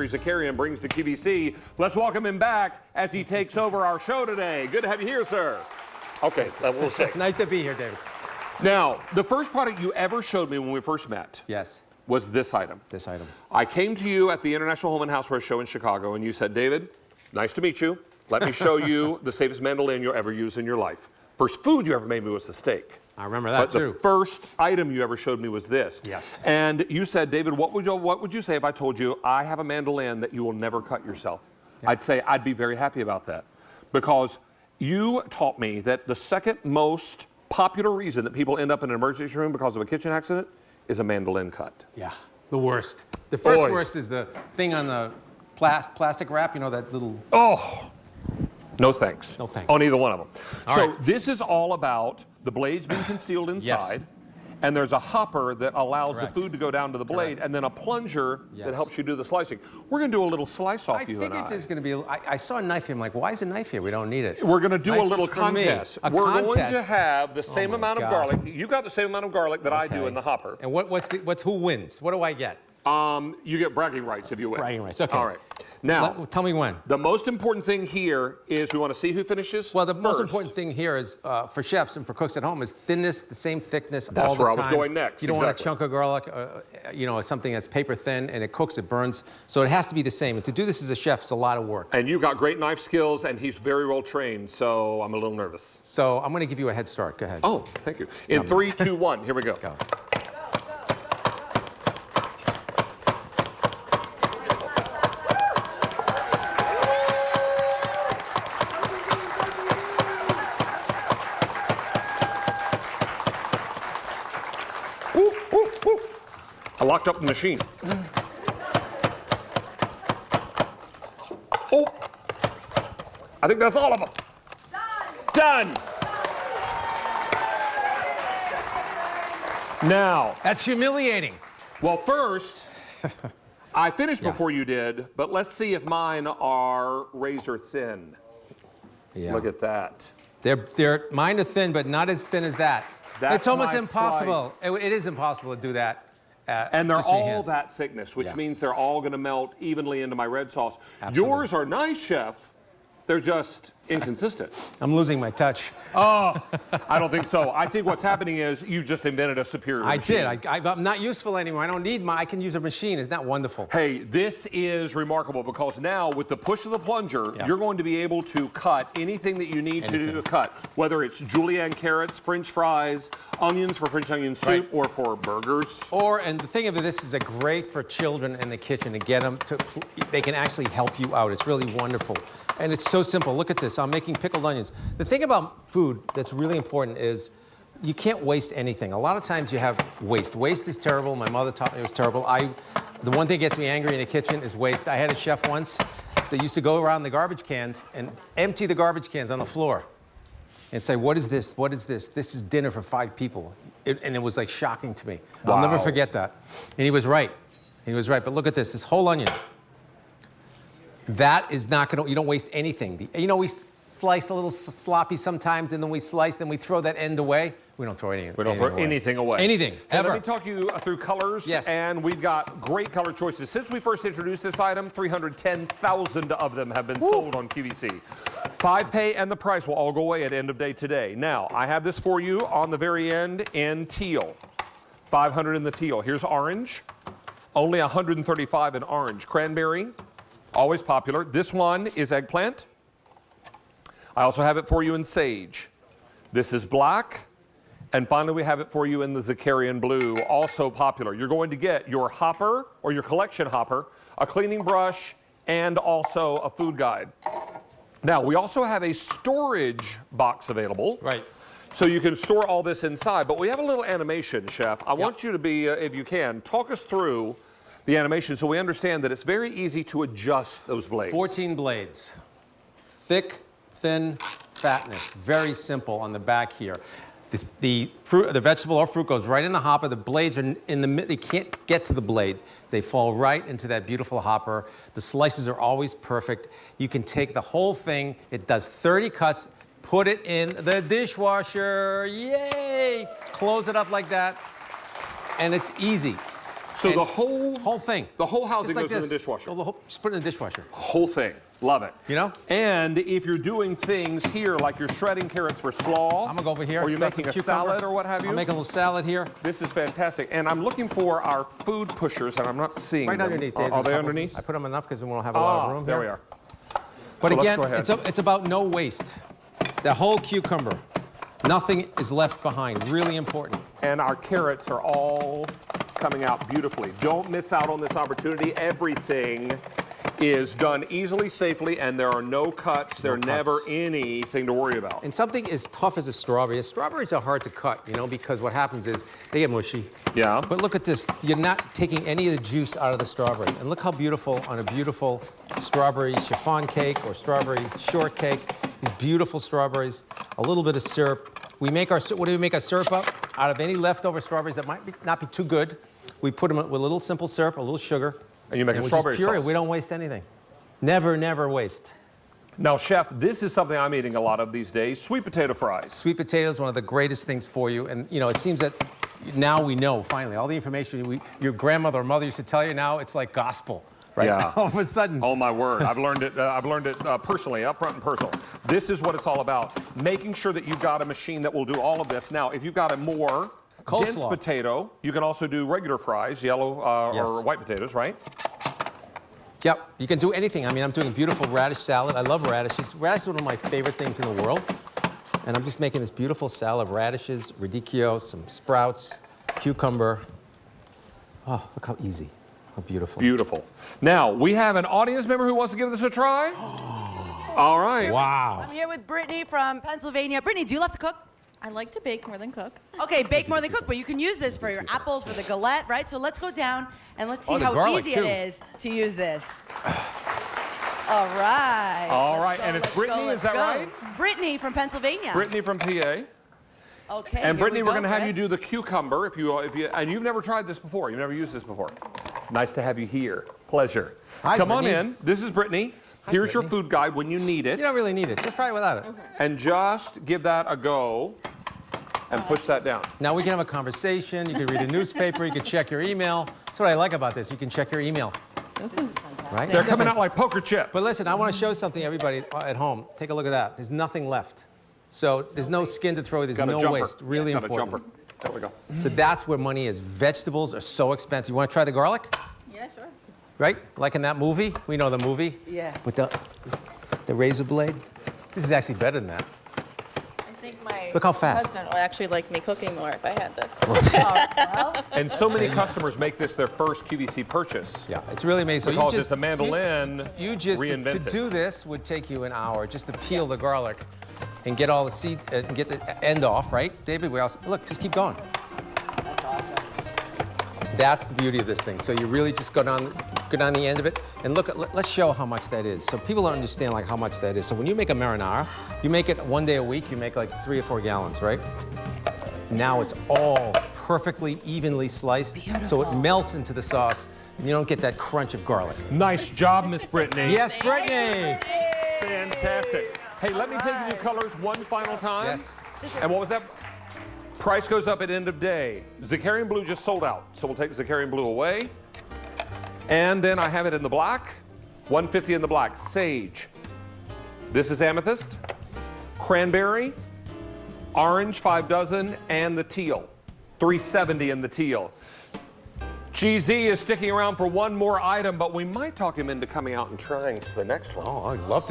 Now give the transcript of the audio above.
Zakarian brings to QVC. Let's welcome him back as he takes over our show today. Good to have you here, sir. Okay, we'll see. Nice to be here, David. Now, the first product you ever showed me when we first met was this item. This item. I came to you at the International Home and Houseware Show in Chicago, and you said, David, nice to meet you. Let me show you the safest mandolin you'll ever use in your life. First food you ever made me was the steak. I remember that too. The first item you ever showed me was this. Yes. And you said, David, what would you say if I told you I have a mandolin that you will never cut yourself? Yeah. I'd say I'd be very happy about that, because you taught me that the second most popular reason that people end up in an emergency room because of a kitchen accident is a mandolin cut. Yeah, the worst. The first worst is the thing on the plastic wrap, you know, that little... Oh, no thanks. No thanks. On either one of them. All right. This is all about the blades being concealed inside. Yes. And there's a hopper that allows the food to go down to the blade, and then a plunger that helps you do the slicing. We're going to do a little slice off, you and I. I figured there's going to be, I saw a knife here. I'm like, why is a knife here? We don't need it. We're going to do a little contest. We're going to have the same amount of garlic. You got the same amount of garlic that I do in the hopper. And what's who wins? What do I get? You get bragging rights if you win. Bragging rights, okay. All right. Now, tell me when. The most important thing here is we want to see who finishes. Well, the most important thing here is for chefs and for cooks at home is thinness, the same thickness all the time. That's where I was going next. You don't want a chunk of garlic, you know, something that's paper thin, and it cooks, it burns. So it has to be the same. And to do this as a chef is a lot of work. And you've got great knife skills, and he's very well trained, so I'm a little nervous. So I'm going to give you a head start. Go ahead. Oh, thank you. In 3, 2, 1, here we go. Go. I locked up the machine. Oh, I think that's all of them. Done. Now. That's humiliating. Well, first, I finished before you did, but let's see if mine are razor thin. Yeah. Look at that. Mine are thin, but not as thin as that. It's almost impossible. It is impossible to do that. And they're all that thickness, which means they're all going to melt evenly into my red sauce. Absolutely. Yours are nice, Chef. They're just inconsistent. I'm losing my touch. Oh, I don't think so. I think what's happening is you just invented a superior machine. I did. I'm not useful anymore. I don't need I can use a machine. Isn't that wonderful? Hey, this is remarkable, because now with the push of the plunger, you're going to be able to cut anything that you need to cut, whether it's julienne carrots, French fries, onions for French onion soup, or for burgers. And the thing of this is great for children in the kitchen to get them to, they can actually help you out. It's really wonderful. And it's so simple. Look at this. I'm making pickled onions. The thing about food that's really important is you can't waste anything. A lot of times you have waste. Waste is terrible. My mother taught me it was terrible. The one thing that gets me angry in the kitchen is waste. I had a chef once that used to go around the garbage cans and empty the garbage cans on the floor and say, what is this? What is this? This is dinner for 5 people. And it was like shocking to me. Wow. I'll never forget that. And he was right. He was right. But look at this whole onion. That is not going to, you don't waste anything. You know, we slice a little sloppy sometimes, and then we slice, then we throw that end away. We don't throw anything away. We don't throw anything away. Anything, ever. Let me talk you through colors. Yes. And we've got great color choices. Since we first introduced this item, 310,000 of them have been sold on QVC. 5 pay and the price will all go away at end of day today. Now, I have this for you on the very end in teal. 500 in the teal. Here's orange. Only 135 in orange. Cranberry. Always popular. This one is eggplant. I also have it for you in sage. This is black. And finally, we have it for you in the Zakarian blue, also popular. You're going to get your hopper or your collection hopper, a cleaning brush, and also a food guide. Now, we also have a storage box available. Right. So you can store all this inside. But we have a little animation, Chef. I want you to be, if you can, talk us through the animation so we understand that it's very easy to adjust those blades. 14 blades. Thick, thin, fatness. Very simple on the back here. The vegetable or fruit goes right in the hopper. The blades are in the middle. They can't get to the blade. They fall right into that beautiful hopper. The slices are always perfect. You can take the whole thing. It does 30 cuts. Put it in the dishwasher. Yay! Close it up like that. And it's easy. So And the whole thing. The whole housing Just like goes in the this. dishwasher. Just put it in the dishwasher. Whole thing. Love it. You know? And if you're doing things here, like you're shredding carrots for slaw, I'm gonna go over here. or you're stuff some making a cucumber. salad or what have you, I'll make a little salad here. this is fantastic. And I'm looking for our food pushers, and I'm not seeing Right them. underneath, Dave. Are There's they a couple. underneath? I put them enough because we won't have a lot of room there here. we are. But So let's again, go ahead. it's about no waste. The whole cucumber. Nothing is left behind. Really important. And our carrots are all coming out beautifully. Don't miss out on this opportunity. Everything is done easily, safely, and there are no cuts. There are never anything to worry about. And something as tough as a strawberry. Strawberries are hard to cut, you know, because what happens is they get mushy. Yeah. But look at this. You're not taking any of the juice out of the strawberry. And look how beautiful on a beautiful strawberry chiffon cake or strawberry shortcake. These beautiful strawberries, a little bit of syrup. We make our, what do we make our syrup up? Out of any leftover strawberries that might not be too good, we put them with a little simple syrup, a little sugar. And you make a we strawberry just puree. sauce. We don't waste anything. Never, never waste. Now, Chef, this is something I'm eating a lot of these days, sweet potato fries. Sweet potato is one of the greatest things for you. And, you know, it seems that now we know, finally, all the information your grandmother or mother used to tell you now, it's like gospel. Right? Yeah. All of a sudden. Oh my word! I've learned it. Personally, up front and personal. This is what it's all about: making sure that you've got a machine that will do all of this. Now, if you've got a more dense Coleslaw. potato, you can also do regular fries, yellow Yes. or white potatoes, right? Yep, you can do anything. I mean, I'm doing a beautiful radish salad. I love radishes. Radish is one of my favorite things in the world. And I'm just making this beautiful salad of radishes, radicchio, some sprouts, cucumber. Oh, look how easy. How beautiful. Beautiful. Now, we have an audience member who wants to give this a try. All right. Wow. I'm here with Brittany from Pennsylvania. Brittany, do you love to cook? I like to bake more than cook. Okay, bake more than cook, but you can use this for your apples, for the galette, right? So let's go down and let's see Oh, the how garlic, easy too. it is to use this. All right. All Let's right, go, and it's let's go, Brittany, is let's that go. right? Brittany from Pennsylvania. Brittany from PA. Okay. And Brittany, we're going to have Brett. you do the cucumber. And you've never tried this before. You've never used this before. Nice to have you here. Pleasure. Hi, Come on Brittany. in. This is Brittany. Here's your food guide when you need it. You don't really need it. Just try it without it. And just give that a go and push that down. Now we can have a conversation. You can read a newspaper. You can check your email. That's what I like about this. You can check your email. This is Right? They're coming out like poker chips. But listen, I want to show something, everybody at home. Take a look at that. There's nothing left. So there's no skin to throw. There's Got a no jumper. waste. Really Got a important. jumper. There we go. So that's where money is. Vegetables are so expensive. You want to try the garlic? yeah, sure. Right? Like in that movie. We know the movie. Yeah. With the razor blade. This is actually better than that. I think my Look how fast. husband would actually like me cooking more if I had this. And so many customers make this their first QVC purchase. Yeah, it's really amazing. Because it's a mandolin You just to reinvented. do this would take you an hour just to peel the garlic and get all the seed and get the end off, right? David, we also look. Just keep going. That's awesome. That's the beauty of this thing. So you really just go down the end of it and look at. Let's show how much that is. So people don't understand like how much that is. So when you make a marinara, you make it one day a week. You make like 3 or 4 gallons, right? Now it's all perfectly evenly sliced, so it melts into the sauce. And you don't get that crunch of garlic. Nice job, Miss Brittany. Yes, Brittany. Fantastic. Hey, let me take you to colors one final time. Yes. And what was that? Price goes up at end of day. Zakarian Blue just sold out, so we'll take Zakarian Blue away. And then I have it in the black, $150 in the black. Sage. This is amethyst, cranberry, orange 5 dozen, and the teal, $370 in the teal. GZ is sticking around for one more item, but we might talk him into coming out and trying the next one. Oh, I'd love to